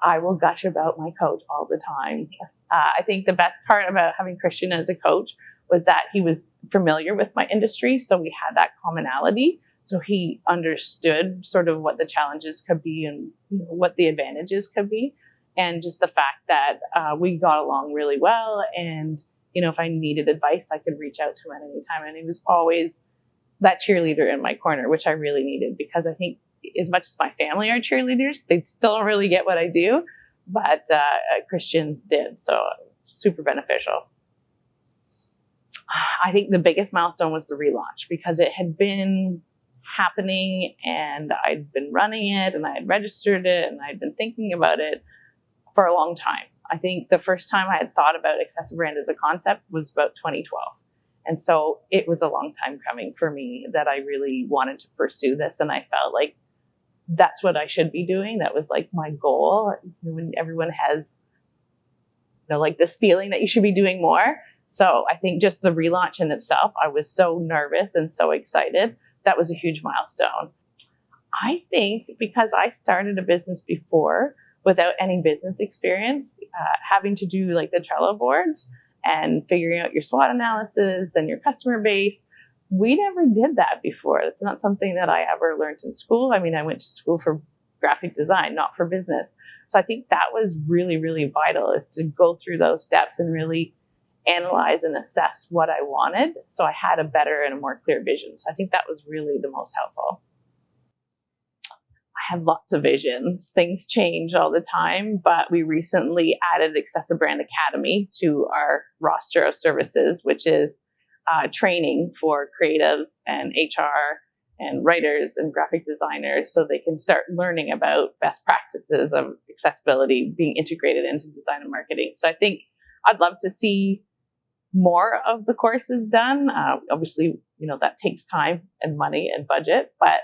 I will gush about my coach all the time. I think the best part about having Christian as a coach was that he was familiar with my industry. So we had that commonality. So he understood sort of what the challenges could be and what the advantages could be. And just the fact that we got along really well. And, if I needed advice, I could reach out to him at any time. And he was always that cheerleader in my corner, which I really needed, because I think as much as my family are cheerleaders, they still don't really get what I do. But Christian did. So super beneficial. I think the biggest milestone was the relaunch, because it had been happening and I'd been running it and I had registered it and I'd been thinking about it for a long time. I think the first time I had thought about Accessibrand as a concept was about 2012. And so it was a long time coming for me that I really wanted to pursue this. And I felt like that's what I should be doing. That was like my goal. When everyone has, like this feeling that you should be doing more. So I think just the relaunch in itself, I was so nervous and so excited. That was a huge milestone. I think because I started a business before without any business experience, having to do like the Trello boards and figuring out your SWOT analysis and your customer base, we never did that before. It's not something that I ever learned in school. I mean, I went to school for graphic design, not for business. So I think that was really, really vital, is to go through those steps and really analyze and assess what I wanted. So I had a better and a more clear vision. So I think that was really the most helpful. I have lots of visions. Things change all the time, but we recently added Accessibrand Academy to our roster of services, which is training for creatives and HR and writers and graphic designers, so they can start learning about best practices of accessibility being integrated into design and marketing. So I think I'd love to see more of the courses done. Obviously, that takes time and money and budget, but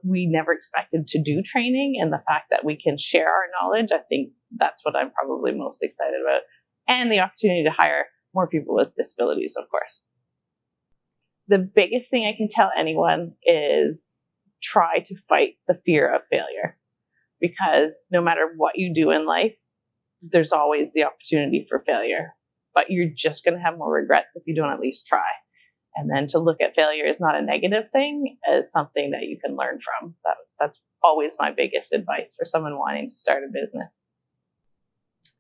we never expected to do training, and the fact that we can share our knowledge, I think that's what I'm probably most excited about. And the opportunity to hire more people with disabilities, of course. The biggest thing I can tell anyone is try to fight the fear of failure, because no matter what you do in life, there's always the opportunity for failure, but you're just going to have more regrets if you don't at least try. And then to look at failure as not a negative thing, as something that you can learn from. That's always my biggest advice for someone wanting to start a business.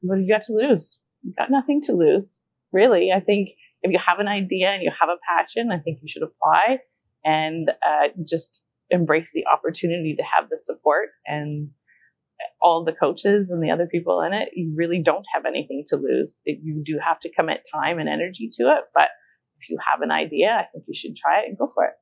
What do you got to lose? You got nothing to lose, really. I think if you have an idea and you have a passion, I think you should apply and just embrace the opportunity to have the support and all the coaches and the other people in it. You really don't have anything to lose. You do have to commit time and energy to it, but if you have an idea, I think you should try it and go for it.